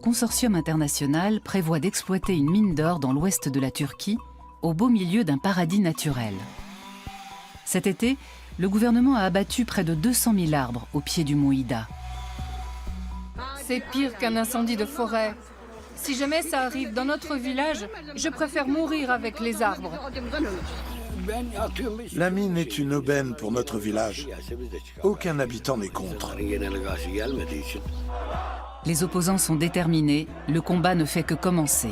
consortium international prévoit d'exploiter une mine d'or dans l'ouest de la Turquie, au beau milieu d'un paradis naturel. Cet été, le gouvernement a abattu près de 200 000 arbres au pied du mont Ida. C'est pire qu'un incendie de forêt. Si jamais ça arrive dans notre village, je préfère mourir avec les arbres. La mine est une aubaine pour notre village. Aucun habitant n'est contre. Les opposants sont déterminés, le combat ne fait que commencer.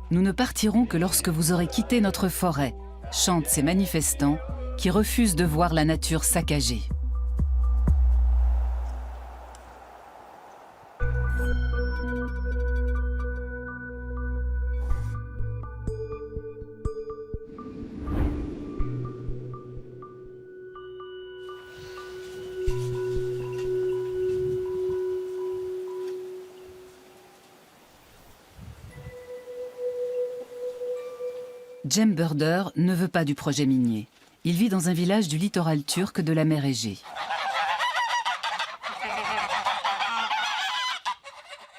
Nous ne partirons que lorsque vous aurez quitté notre forêt, chantent ces manifestants qui refusent de voir la nature saccagée. Cem Börder ne veut pas du projet minier. Il vit dans un village du littoral turc de la mer Égée.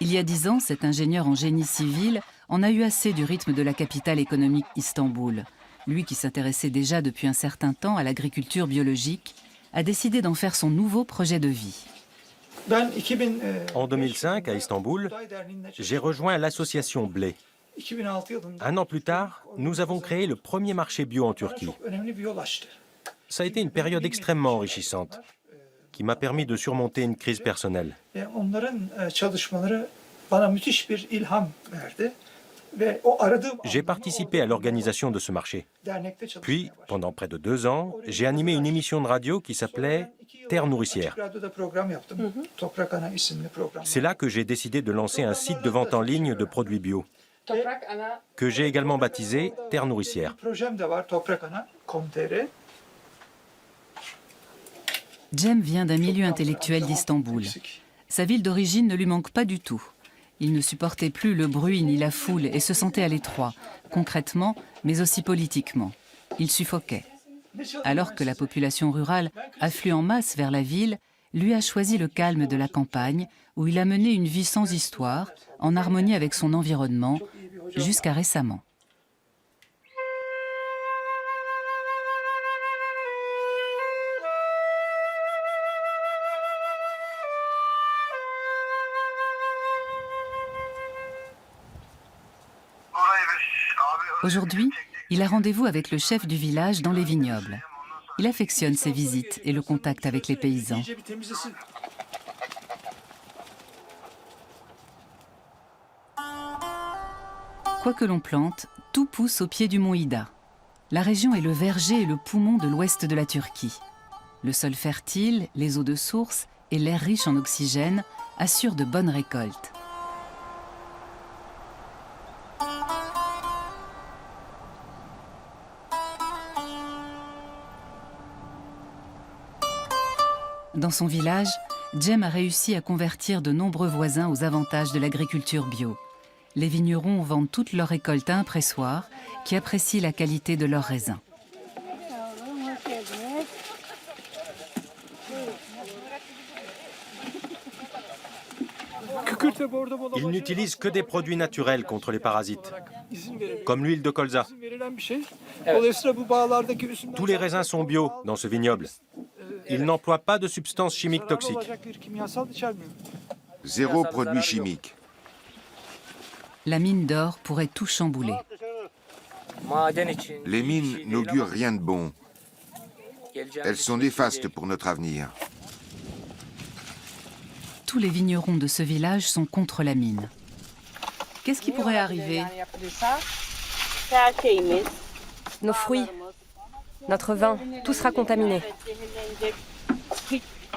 Il y a 10 ans, cet ingénieur en génie civil en a eu assez du rythme de la capitale économique Istanbul. Lui qui s'intéressait déjà depuis un certain temps à l'agriculture biologique, a décidé d'en faire son nouveau projet de vie. En 2005, à Istanbul, j'ai rejoint l'association Blé. Un an plus tard, nous avons créé le premier marché bio en Turquie. Ça a été une période extrêmement enrichissante, qui m'a permis de surmonter une crise personnelle. J'ai participé à l'organisation de ce marché. Puis, pendant près de 2 ans, j'ai animé une émission de radio qui s'appelait Terre nourricière. C'est là que j'ai décidé de lancer un site de vente en ligne de produits bio, que j'ai également baptisé Terre nourricière. Cem vient d'un milieu intellectuel d'Istanbul. Sa ville d'origine ne lui manque pas du tout. Il ne supportait plus le bruit ni la foule et se sentait à l'étroit, concrètement, mais aussi politiquement. Il suffoquait. Alors que la population rurale afflue en masse vers la ville, lui a choisi le calme de la campagne, où il a mené une vie sans histoire, en harmonie avec son environnement, jusqu'à récemment. Aujourd'hui, il a rendez-vous avec le chef du village dans les vignobles. Il affectionne ses visites et le contact avec les paysans. Quoi que l'on plante, tout pousse au pied du mont Ida. La région est le verger et le poumon de l'ouest de la Turquie. Le sol fertile, les eaux de source et l'air riche en oxygène assurent de bonnes récoltes. Dans son village, Cem a réussi à convertir de nombreux voisins aux avantages de l'agriculture bio. Les vignerons vendent toutes leurs récoltes à un pressoir qui apprécie la qualité de leurs raisins. Ils n'utilisent que des produits naturels contre les parasites, comme l'huile de colza. Tous les raisins sont bio dans ce vignoble. Ils n'emploient pas de substances chimiques toxiques. 0 produit chimique. La mine d'or pourrait tout chambouler. Les mines n'augurent rien de bon. Elles sont néfastes pour notre avenir. Tous les vignerons de ce village sont contre la mine. Qu'est-ce qui pourrait arriver? Nos fruits, notre vin, tout sera contaminé.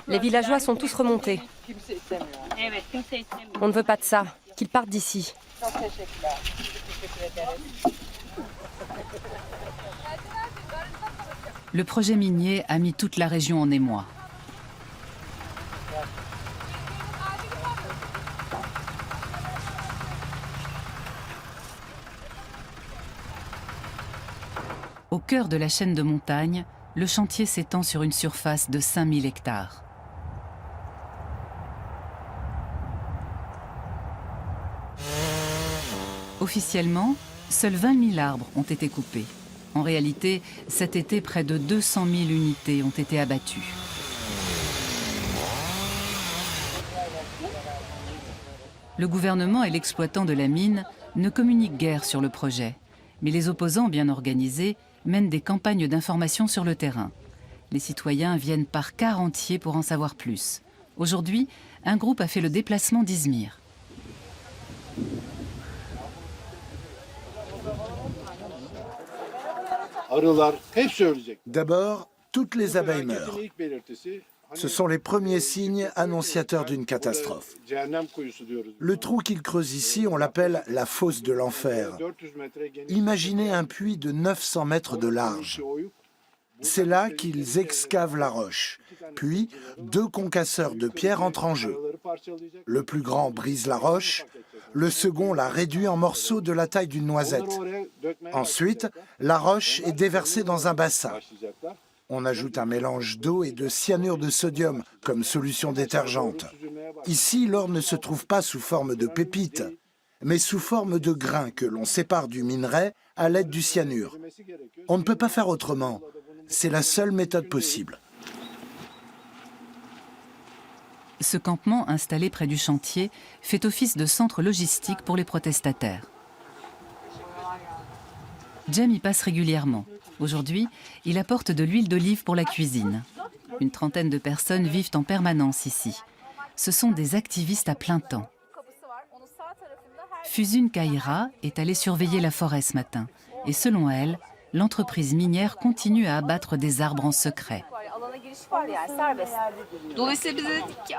Les villageois sont tous remontés. On ne veut pas de ça, qu'ils partent d'ici. Le projet minier a mis toute la région en émoi. Au cœur de la chaîne de montagnes, le chantier s'étend sur une surface de 5000 hectares. Officiellement, seuls 20 000 arbres ont été coupés. En réalité, cet été, près de 200 000 unités ont été abattues. Le gouvernement et l'exploitant de la mine ne communiquent guère sur le projet, mais les opposants bien organisés mènent des campagnes d'information sur le terrain. Les citoyens viennent par quart entier pour en savoir plus. Aujourd'hui, un groupe a fait le déplacement d'Izmir. D'abord, toutes les abeilles meurent. Ce sont les premiers signes annonciateurs d'une catastrophe. Le trou qu'ils creusent ici, on l'appelle la fosse de l'enfer. Imaginez un puits de 900 mètres de large. C'est là qu'ils excavent la roche. Puis, 2 concasseurs de pierre entrent en jeu. Le plus grand brise la roche, le second la réduit en morceaux de la taille d'une noisette. Ensuite, la roche est déversée dans un bassin. On ajoute un mélange d'eau et de cyanure de sodium comme solution détergente. Ici, l'or ne se trouve pas sous forme de pépites, mais sous forme de grains que l'on sépare du minerai à l'aide du cyanure. On ne peut pas faire autrement. C'est la seule méthode possible. Ce campement, installé près du chantier, fait office de centre logistique pour les protestataires. Cem y passe régulièrement. Aujourd'hui, il apporte de l'huile d'olive pour la cuisine. Une trentaine de personnes vivent en permanence ici. Ce sont des activistes à plein temps. Füsun Kayra est allée surveiller la forêt ce matin. Et selon elle, l'entreprise minière continue à abattre des arbres en secret.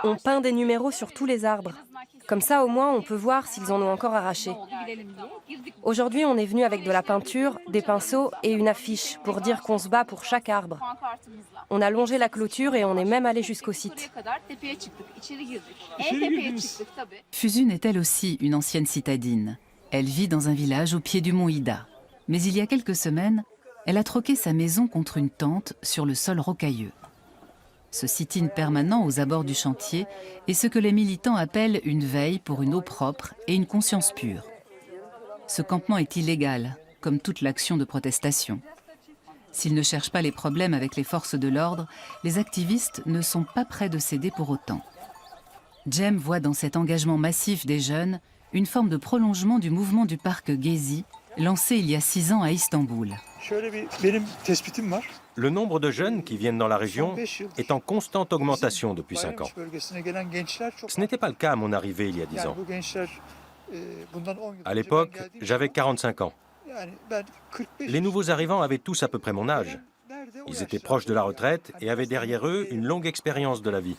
On peint des numéros sur tous les arbres. Comme ça, au moins, on peut voir s'ils en ont encore arraché. Aujourd'hui, on est venu avec de la peinture, des pinceaux et une affiche pour dire qu'on se bat pour chaque arbre. On a longé la clôture et on est même allé jusqu'au site. Füsun est elle aussi une ancienne citadine. Elle vit dans un village au pied du mont Ida. Mais il y a quelques semaines, elle a troqué sa maison contre une tente sur le sol rocailleux. Ce sit-in permanent aux abords du chantier est ce que les militants appellent une veille pour une eau propre et une conscience pure. Ce campement est illégal, comme toute l'action de protestation. S'ils ne cherchent pas les problèmes avec les forces de l'ordre, les activistes ne sont pas près de céder pour autant. Cem voit dans cet engagement massif des jeunes une forme de prolongement du mouvement du parc Gezi, lancé il y a 6 ans à Istanbul. Le nombre de jeunes qui viennent dans la région est en constante augmentation depuis 5 ans. Ce n'était pas le cas à mon arrivée il y a 10 ans. À l'époque, j'avais 45 ans. Les nouveaux arrivants avaient tous à peu près mon âge. Ils étaient proches de la retraite et avaient derrière eux une longue expérience de la vie.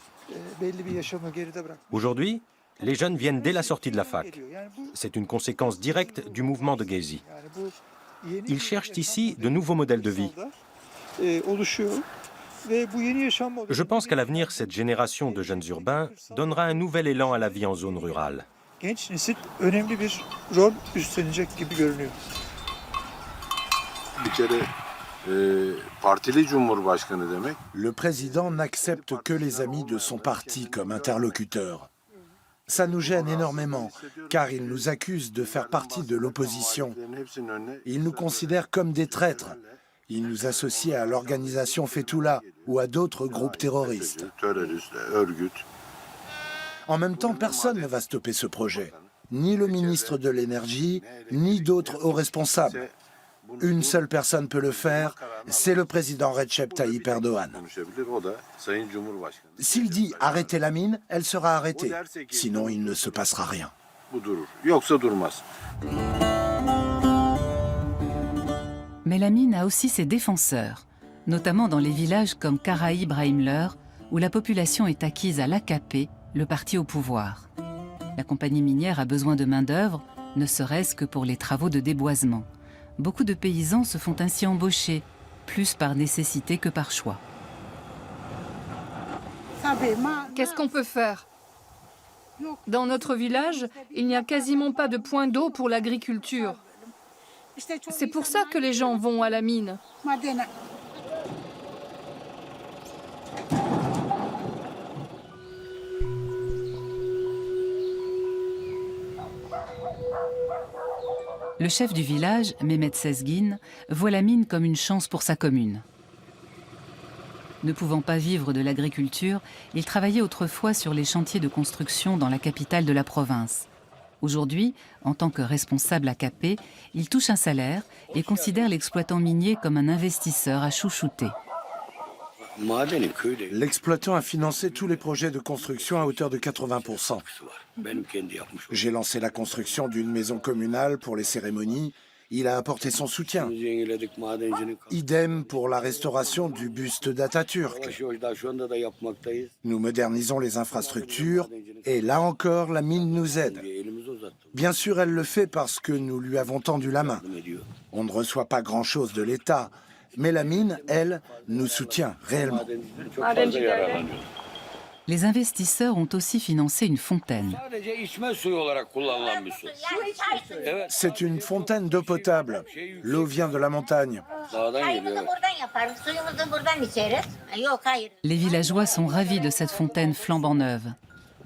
Aujourd'hui, les jeunes viennent dès la sortie de la fac. C'est une conséquence directe du mouvement de Gezi. Ils cherchent ici de nouveaux modèles de vie. Je pense qu'à l'avenir, cette génération de jeunes urbains donnera un nouvel élan à la vie en zone rurale. Le président n'accepte que les amis de son parti comme interlocuteurs. Ça nous gêne énormément, car il nous accuse de faire partie de l'opposition. Il nous considère comme des traîtres. Il nous associe à l'organisation Fethullah ou à d'autres groupes terroristes. En même temps, personne ne va stopper ce projet. Ni le ministre de l'Énergie, ni d'autres hauts responsables. Une seule personne peut le faire, c'est le président Recep Tayyip Erdogan. S'il dit « arrêtez la mine », elle sera arrêtée. Sinon, il ne se passera rien. Mais la mine a aussi ses défenseurs, notamment dans les villages comme Kara İbrahimler, où la population est acquise à l'AKP, le parti au pouvoir. La compagnie minière a besoin de main-d'œuvre, ne serait-ce que pour les travaux de déboisement. Beaucoup de paysans se font ainsi embaucher, plus par nécessité que par choix. Qu'est-ce qu'on peut faire? Dans notre village, il n'y a quasiment pas de point d'eau pour l'agriculture. C'est pour ça que les gens vont à la mine. Le chef du village, Mehmet Sezgin, voit la mine comme une chance pour sa commune. Ne pouvant pas vivre de l'agriculture, il travaillait autrefois sur les chantiers de construction dans la capitale de la province. Aujourd'hui, en tant que responsable AKP, il touche un salaire et considère l'exploitant minier comme un investisseur à chouchouter. L'exploitant a financé tous les projets de construction à hauteur de 80%. J'ai lancé la construction d'une maison communale pour les cérémonies. Il a apporté son soutien. Idem pour la restauration du buste d'Atatürk. Nous modernisons les infrastructures et là encore, la mine nous aide. Bien sûr, elle le fait parce que nous lui avons tendu la main. On ne reçoit pas grand-chose de l'État, mais la mine, elle, nous soutient réellement. Les investisseurs ont aussi financé une fontaine. C'est une fontaine d'eau potable. L'eau vient de la montagne. Les villageois sont ravis de cette fontaine flambant neuve.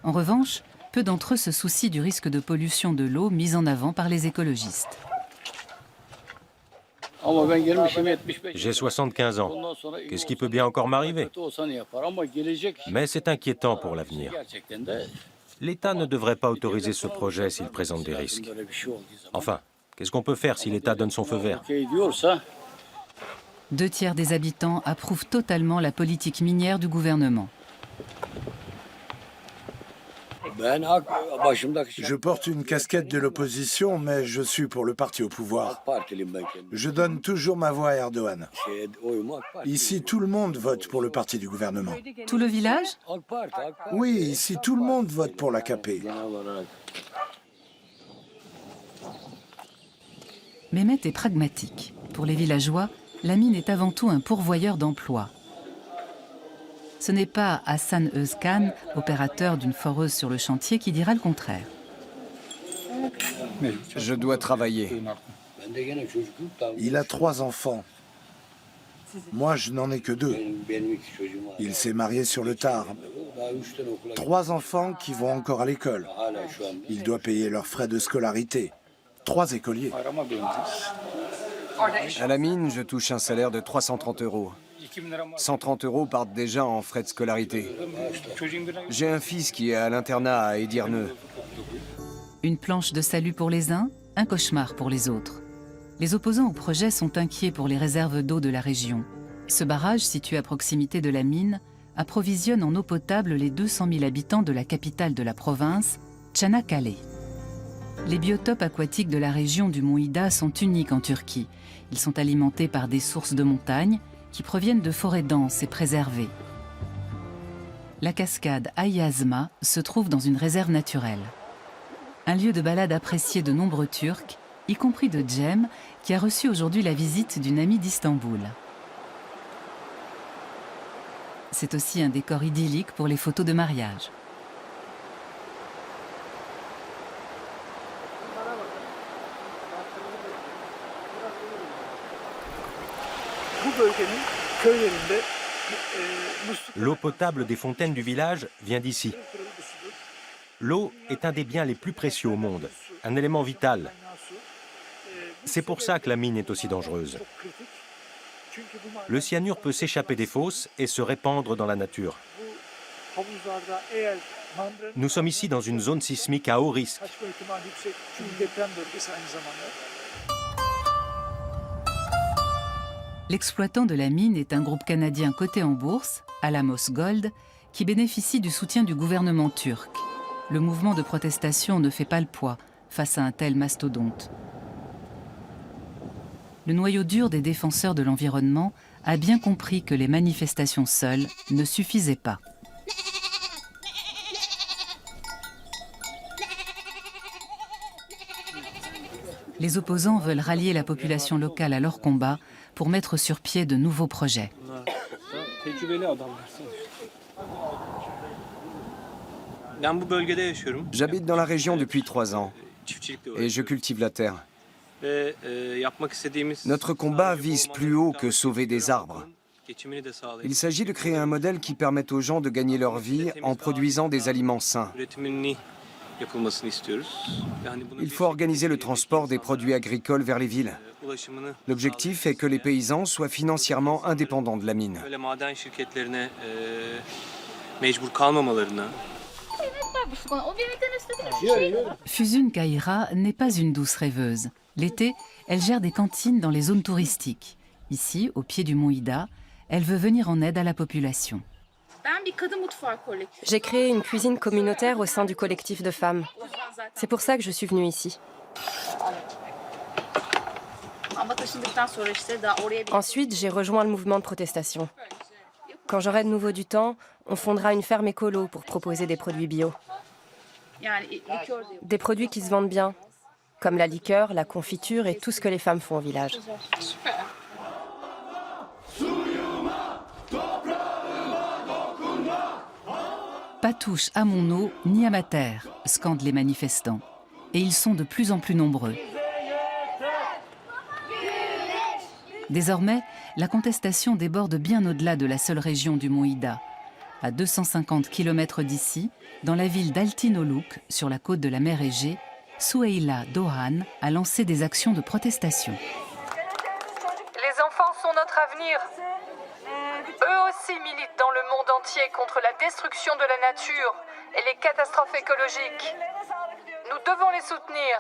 En revanche, peu d'entre eux se soucient du risque de pollution de l'eau mis en avant par les écologistes. J'ai 75 ans. Qu'est-ce qui peut bien encore m'arriver? Mais c'est inquiétant pour l'avenir. L'État ne devrait pas autoriser ce projet s'il présente des risques. Enfin, qu'est-ce qu'on peut faire si l'État donne son feu vert? 2 tiers des habitants approuvent totalement la politique minière du gouvernement. Je porte une casquette de l'opposition, mais je suis pour le parti au pouvoir. Je donne toujours ma voix à Erdogan. Ici, tout le monde vote pour le parti du gouvernement. Tout le village? Oui, ici, tout le monde vote pour l'AKP. Mehmet est pragmatique. Pour les villageois, la mine est avant tout un pourvoyeur d'emplois. Ce n'est pas Hassan Özkan, opérateur d'une foreuse sur le chantier, qui dira le contraire. Je dois travailler. Il a 3 enfants. Moi, je n'en ai que 2. Il s'est marié sur le tard. 3 enfants qui vont encore à l'école. Il doit payer leurs frais de scolarité. 3 écoliers. À la mine, je touche un salaire de 330 €. 130 € partent déjà en frais de scolarité. J'ai un fils qui est à l'internat à Edirne. Une planche de salut pour les uns, un cauchemar pour les autres. Les opposants au projet sont inquiets pour les réserves d'eau de la région. Ce barrage, situé à proximité de la mine, approvisionne en eau potable les 200 000 habitants de la capitale de la province, Çanakkale. Les biotopes aquatiques de la région du mont Ida sont uniques en Turquie. Ils sont alimentés par des sources de montagne qui proviennent de forêts denses et préservées. La cascade Ayazma se trouve dans une réserve naturelle. Un lieu de balade apprécié de nombreux Turcs, y compris de Cem, qui a reçu aujourd'hui la visite d'une amie d'Istanbul. C'est aussi un décor idyllique pour les photos de mariage. L'eau potable des fontaines du village vient d'ici. L'eau est un des biens les plus précieux au monde, un élément vital. C'est pour ça que la mine est aussi dangereuse. Le cyanure peut s'échapper des fosses et se répandre dans la nature. Nous sommes ici dans une zone sismique à haut risque. L'exploitant de la mine est un groupe canadien coté en bourse, Alamos Gold, qui bénéficie du soutien du gouvernement turc. Le mouvement de protestation ne fait pas le poids face à un tel mastodonte. Le noyau dur des défenseurs de l'environnement a bien compris que les manifestations seules ne suffisaient pas. Les opposants veulent rallier la population locale à leur combat pour mettre sur pied de nouveaux projets. J'habite dans la région depuis 3 ans et je cultive la terre. Notre combat vise plus haut que sauver des arbres. Il s'agit de créer un modèle qui permette aux gens de gagner leur vie en produisant des aliments sains. Il faut organiser le transport des produits agricoles vers les villes. L'objectif est que les paysans soient financièrement indépendants de la mine. Fusun Kaira n'est pas une douce rêveuse. L'été, elle gère des cantines dans les zones touristiques. Ici, au pied du mont Ida, elle veut venir en aide à la population. J'ai créé une cuisine communautaire au sein du collectif de femmes. C'est pour ça que je suis venue ici. Ensuite, j'ai rejoint le mouvement de protestation. Quand j'aurai de nouveau du temps, on fondera une ferme écolo pour proposer des produits bio. Des produits qui se vendent bien, comme la liqueur, la confiture et tout ce que les femmes font au village. Pas touche à mon eau ni à ma terre, scandent les manifestants. Et ils sont de plus en plus nombreux. Désormais, la contestation déborde bien au-delà de la seule région du mont Ida. À 250 km d'ici, dans la ville d'Altinoluk, sur la côte de la mer Égée, Souheila Doğan a lancé des actions de protestation. Les enfants sont notre avenir. Eux aussi militent dans le monde entier contre la destruction de la nature et les catastrophes écologiques. Nous devons les soutenir.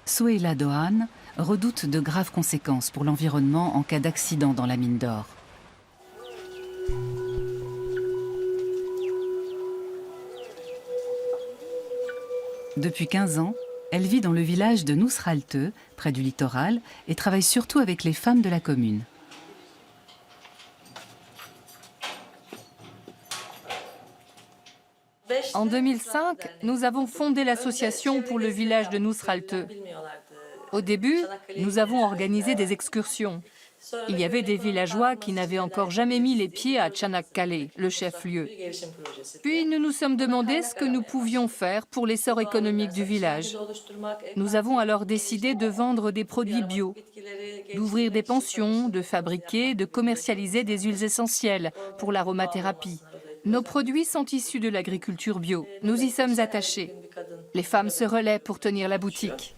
Souheila Doğan redoute de graves conséquences pour l'environnement en cas d'accident dans la mine d'or. Depuis 15 ans, elle vit dans le village de Nusralte, près du littoral, et travaille surtout avec les femmes de la commune. En 2005, nous avons fondé l'association pour le village de Nusralte. Au début, nous avons organisé des excursions. Il y avait des villageois qui n'avaient encore jamais mis les pieds à Çanakkale, le chef-lieu. Puis nous nous sommes demandé ce que nous pouvions faire pour l'essor économique du village. Nous avons alors décidé de vendre des produits bio, d'ouvrir des pensions, de fabriquer, de commercialiser des huiles essentielles pour l'aromathérapie. Nos produits sont issus de l'agriculture bio. Nous y sommes attachés. Les femmes se relaient pour tenir la boutique.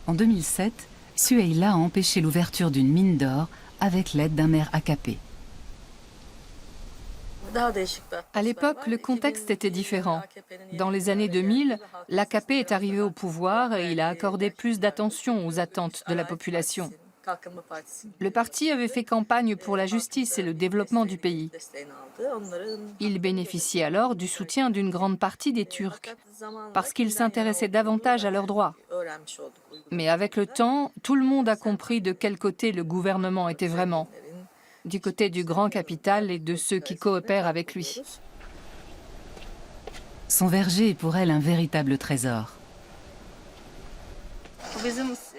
En 2007, Souheila a empêché l'ouverture d'une mine d'or avec l'aide d'un maire AKP. À l'époque, le contexte était différent. Dans les années 2000, l'AKP est arrivé au pouvoir et il a accordé plus d'attention aux attentes de la population. Le parti avait fait campagne pour la justice et le développement du pays. Il bénéficiait alors du soutien d'une grande partie des Turcs, parce qu'ils s'intéressaient davantage à leurs droits. Mais avec le temps, tout le monde a compris de quel côté le gouvernement était vraiment. Du côté du grand capital et de ceux qui coopèrent avec lui. Son verger est pour elle un véritable trésor.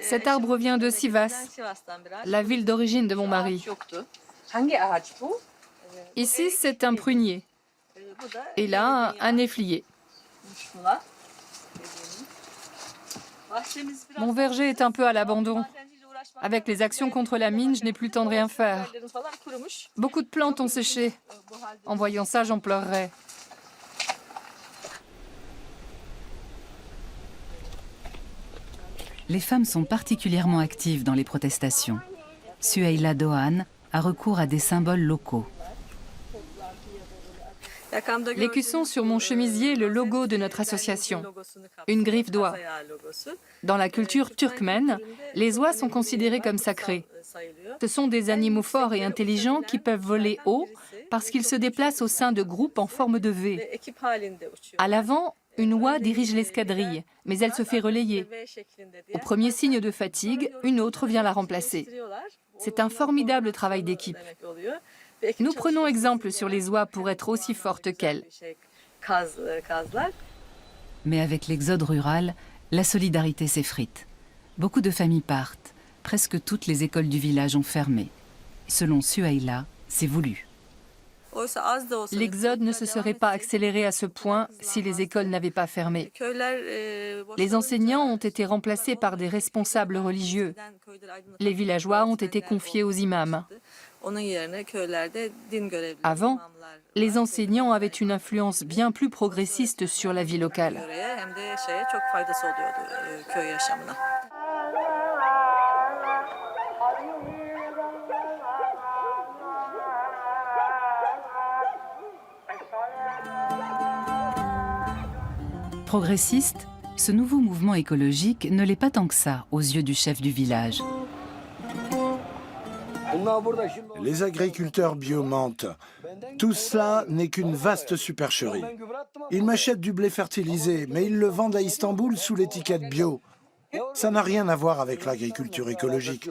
Cet arbre vient de Sivas, la ville d'origine de mon mari. Ici, c'est un prunier. Et là, un néflier. Mon verger est un peu à l'abandon. Avec les actions contre la mine, je n'ai plus le temps de rien faire. Beaucoup de plantes ont séché. En voyant ça, j'en pleurerais. Les femmes sont particulièrement actives dans les protestations. Souheila Doğan a recours à des symboles locaux. L'écusson sur mon chemisier est le logo de notre association, une griffe d'oie. Dans la culture turkmène, les oies sont considérées comme sacrées. Ce sont des animaux forts et intelligents qui peuvent voler haut parce qu'ils se déplacent au sein de groupes en forme de V. À l'avant, une oie dirige l'escadrille, mais elle se fait relayer. Au premier signe de fatigue, une autre vient la remplacer. C'est un formidable travail d'équipe. Nous prenons exemple sur les oies pour être aussi fortes qu'elles. Mais avec l'exode rural, la solidarité s'effrite. Beaucoup de familles partent. Presque toutes les écoles du village ont fermé. Selon Souheila, c'est voulu. L'exode ne se serait pas accéléré à ce point si les écoles n'avaient pas fermé. Les enseignants ont été remplacés par des responsables religieux. Les villageois ont été confiés aux imams. Avant, les enseignants avaient une influence bien plus progressiste sur la vie locale. Progressiste, ce nouveau mouvement écologique ne l'est pas tant que ça aux yeux du chef du village. Les agriculteurs bio mentent. Tout cela n'est qu'une vaste supercherie. Ils m'achètent du blé fertilisé, mais ils le vendent à Istanbul sous l'étiquette bio. Ça n'a rien à voir avec l'agriculture écologique.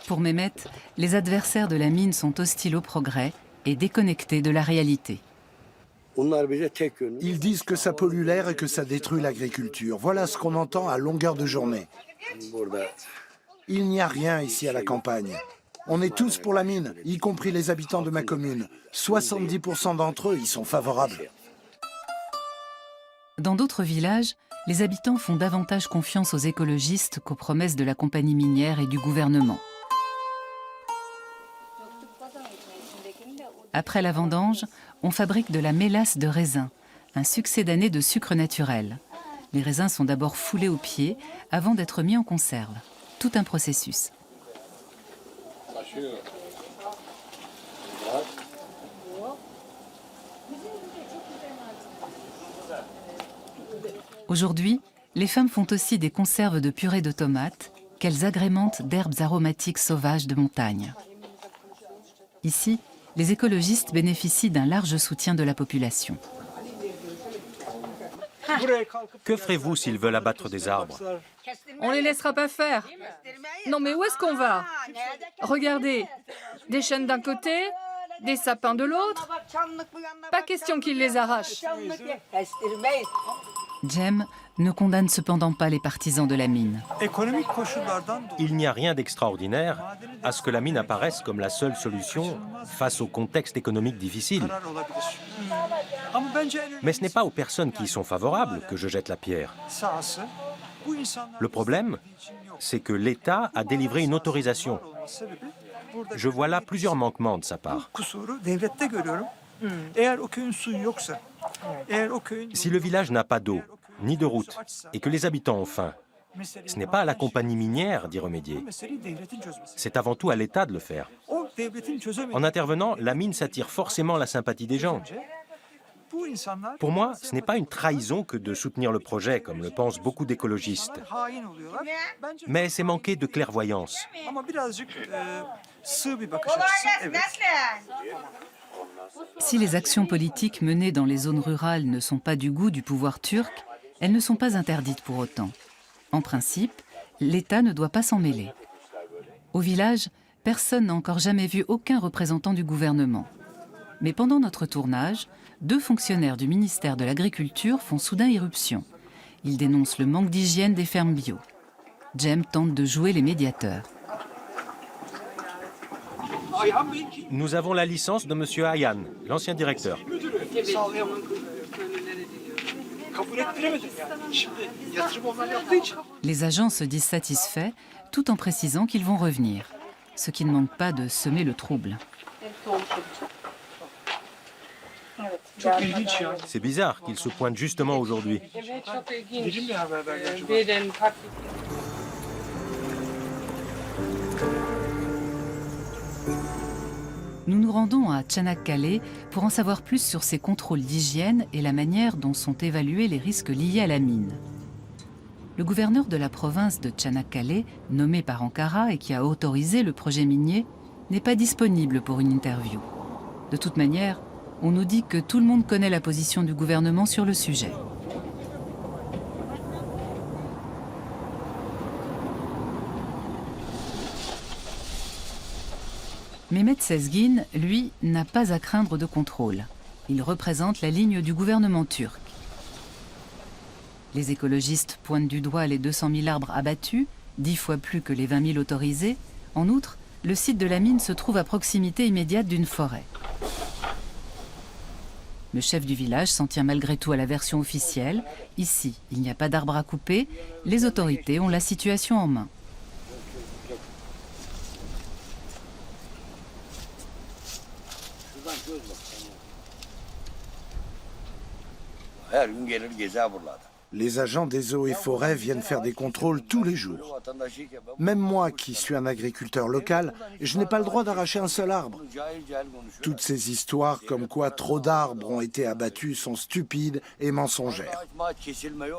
Pour Mehmet, les adversaires de la mine sont hostiles au progrès et déconnectés de la réalité. Ils disent que ça pollue l'air et que ça détruit l'agriculture. Voilà ce qu'on entend à longueur de journée. Il n'y a rien ici à la campagne. On est tous pour la mine, y compris les habitants de ma commune. 70% d'entre eux y sont favorables. Dans d'autres villages, les habitants font davantage confiance aux écologistes qu'aux promesses de la compagnie minière et du gouvernement. Après la vendange, on fabrique de la mélasse de raisin, un succédané de sucre naturel. Les raisins sont d'abord foulés au pied avant d'être mis en conserve. Tout un processus. Aujourd'hui, les femmes font aussi des conserves de purée de tomates qu'elles agrémentent d'herbes aromatiques sauvages de montagne. Ici, les écologistes bénéficient d'un large soutien de la population. Que ferez-vous s'ils veulent abattre des arbres? On les laissera pas faire. Non mais où est-ce qu'on va? Regardez, des chênes d'un côté, des sapins de l'autre. Pas question qu'ils les arrachent. Cem ne condamne cependant pas les partisans de la mine. Il n'y a rien d'extraordinaire à ce que la mine apparaisse comme la seule solution face au contexte économique difficile. Mais ce n'est pas aux personnes qui y sont favorables que je jette la pierre. Le problème, c'est que l'État a délivré une autorisation. Je vois là plusieurs manquements de sa part. Si le village n'a pas d'eau, ni de route, et que les habitants ont faim, ce n'est pas à la compagnie minière d'y remédier. C'est avant tout à l'État de le faire. En intervenant, la mine s'attire forcément la sympathie des gens. Pour moi, ce n'est pas une trahison que de soutenir le projet, comme le pensent beaucoup d'écologistes. Mais c'est manquer de clairvoyance. Si les actions politiques menées dans les zones rurales ne sont pas du goût du pouvoir turc, elles ne sont pas interdites pour autant. En principe, l'État ne doit pas s'en mêler. Au village, personne n'a encore jamais vu aucun représentant du gouvernement. Mais pendant notre tournage, 2 fonctionnaires du ministère de l'Agriculture font soudain irruption. Ils dénoncent le manque d'hygiène des fermes bio. Cem tente de jouer les médiateurs. Nous avons la licence de M. Ayan, l'ancien directeur. Les agents se disent satisfaits, tout en précisant qu'ils vont revenir, ce qui ne manque pas de semer le trouble. C'est bizarre qu'il se pointe justement aujourd'hui. Nous nous rendons à Çanakkale pour en savoir plus sur ces contrôles d'hygiène et la manière dont sont évalués les risques liés à la mine. Le gouverneur de la province de Çanakkale, nommé par Ankara et qui a autorisé le projet minier, n'est pas disponible pour une interview. De toute manière, on nous dit que tout le monde connaît la position du gouvernement sur le sujet. Mehmet Sezgin, lui, n'a pas à craindre de contrôle. Il représente la ligne du gouvernement turc. Les écologistes pointent du doigt les 200 000 arbres abattus, 10 fois plus que les 20 000 autorisés. En outre, le site de la mine se trouve à proximité immédiate d'une forêt. Le chef du village s'en tient malgré tout à la version officielle. Ici, il n'y a pas d'arbres à couper. Les autorités ont la situation en main. Les agents des eaux et forêts viennent faire des contrôles tous les jours. Même moi, qui suis un agriculteur local, je n'ai pas le droit d'arracher un seul arbre. Toutes ces histoires comme quoi trop d'arbres ont été abattus sont stupides et mensongères.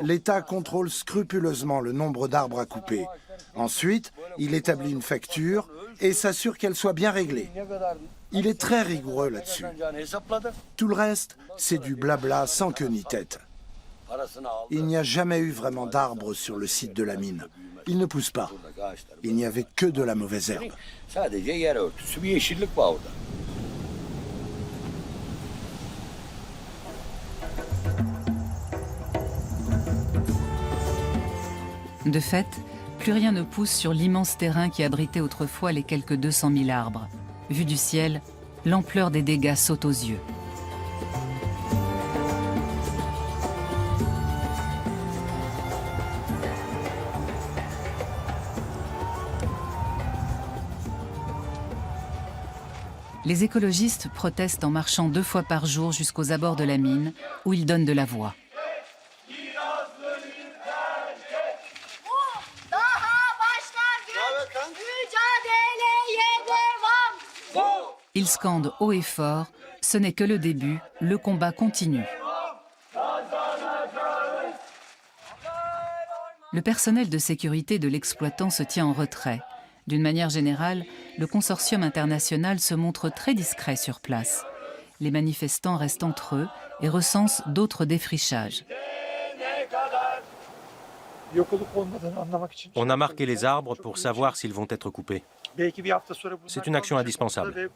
L'État contrôle scrupuleusement le nombre d'arbres à couper. Ensuite, il établit une facture et s'assure qu'elle soit bien réglée. Il est très rigoureux là-dessus. Tout le reste, c'est du blabla sans queue ni tête. Il n'y a jamais eu vraiment d'arbres sur le site de la mine. Ils ne poussent pas. Il n'y avait que de la mauvaise herbe. De fait, plus rien ne pousse sur l'immense terrain qui abritait autrefois les quelques 200 000 arbres. Vu du ciel, l'ampleur des dégâts saute aux yeux. Les écologistes protestent en marchant 2 fois par jour jusqu'aux abords de la mine, où ils donnent de la voix. Ils scandent haut et fort, ce n'est que le début, le combat continue. Le personnel de sécurité de l'exploitant se tient en retrait. D'une manière générale, le consortium international se montre très discret sur place. Les manifestants restent entre eux et recensent d'autres défrichages. On a marqué les arbres pour savoir s'ils vont être coupés. C'est une action indispensable.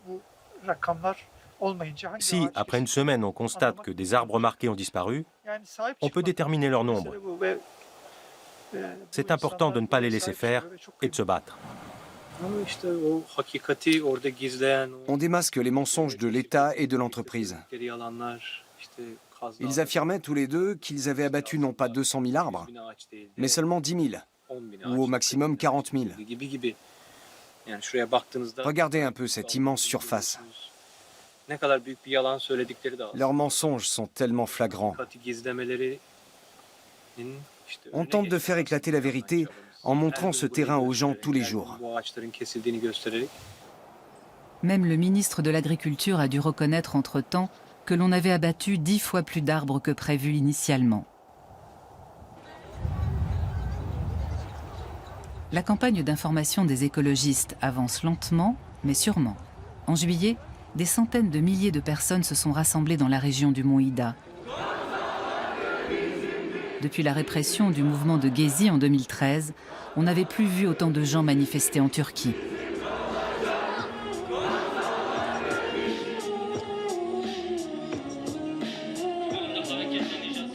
Si, après une semaine, on constate que des arbres marqués ont disparu, on peut déterminer leur nombre. C'est important de ne pas les laisser faire et de se battre. On démasque les mensonges de l'État et de l'entreprise. Ils affirmaient tous les deux qu'ils avaient abattu non pas 200 000 arbres, mais seulement 10 000, ou au maximum 40 000. Regardez un peu cette immense surface. Leurs mensonges sont tellement flagrants. On tente de faire éclater la vérité en montrant ce terrain aux gens tous les jours. Même le ministre de l'Agriculture a dû reconnaître entre-temps que l'on avait abattu 10 fois plus d'arbres que prévu initialement. La campagne d'information des écologistes avance lentement, mais sûrement. En juillet, des centaines de milliers de personnes se sont rassemblées dans la région du mont Ida. Depuis la répression du mouvement de Gezi en 2013, on n'avait plus vu autant de gens manifester en Turquie.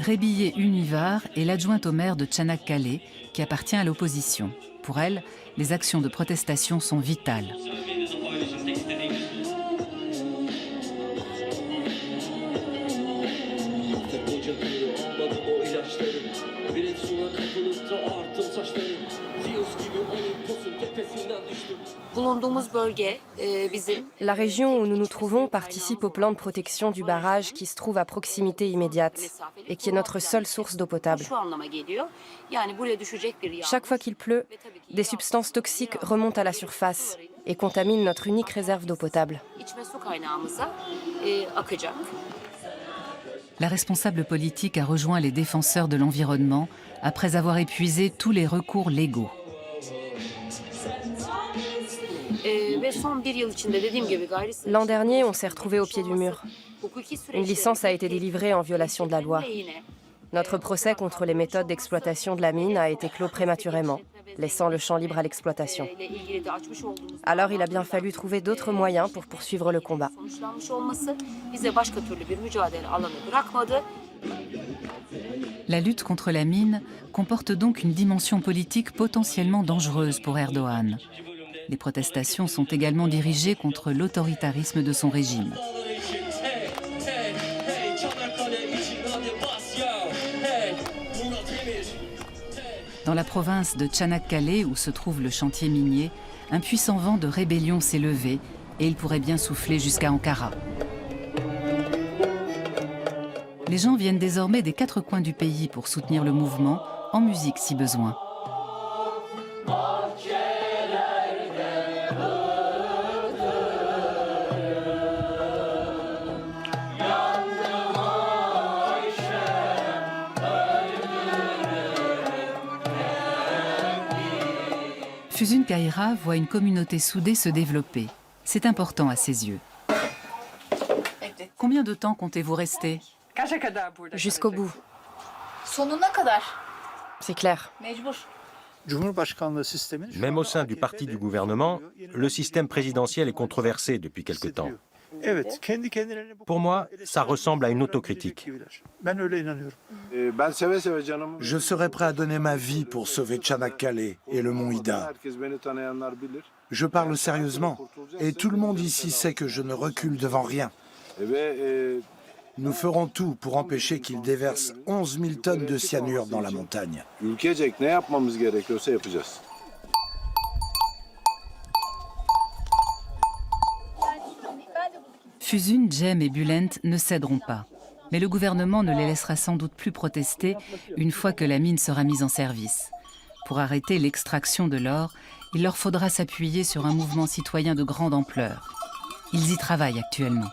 Rebiye Univar est l'adjointe au maire de Çanakkale, qui appartient à l'opposition. Pour elle, les actions de protestation sont vitales. La région où nous nous trouvons participe au plan de protection du barrage qui se trouve à proximité immédiate et qui est notre seule source d'eau potable. Chaque fois qu'il pleut, des substances toxiques remontent à la surface et contaminent notre unique réserve d'eau potable. La responsable politique a rejoint les défenseurs de l'environnement après avoir épuisé tous les recours légaux. L'an dernier, on s'est retrouvés au pied du mur. Une licence a été délivrée en violation de la loi. Notre procès contre les méthodes d'exploitation de la mine a été clos prématurément, laissant le champ libre à l'exploitation. Alors il a bien fallu trouver d'autres moyens pour poursuivre le combat. La lutte contre la mine comporte donc une dimension politique potentiellement dangereuse pour Erdogan. Les protestations sont également dirigées contre l'autoritarisme de son régime. Dans la province de Çanakkale, où se trouve le chantier minier, un puissant vent de rébellion s'est levé et il pourrait bien souffler jusqu'à Ankara. Les gens viennent désormais des 4 coins du pays pour soutenir le mouvement, en musique si besoin. Füsun Kayra voit une communauté soudée se développer. C'est important à ses yeux. Combien de temps comptez-vous rester? Jusqu'au bout. C'est clair. Même au sein du parti du gouvernement, le système présidentiel est controversé depuis quelque temps. Pour moi, ça ressemble à une autocritique. Je serais prêt à donner ma vie pour sauver Çanakkale et le mont Ida. Je parle sérieusement, et tout le monde ici sait que je ne recule devant rien. Nous ferons tout pour empêcher qu'ils déversent 11 000 tonnes de cyanure dans la montagne. Füsun, Cem et Bülent ne céderont pas. Mais le gouvernement ne les laissera sans doute plus protester une fois que la mine sera mise en service. Pour arrêter l'extraction de l'or, il leur faudra s'appuyer sur un mouvement citoyen de grande ampleur. Ils y travaillent actuellement.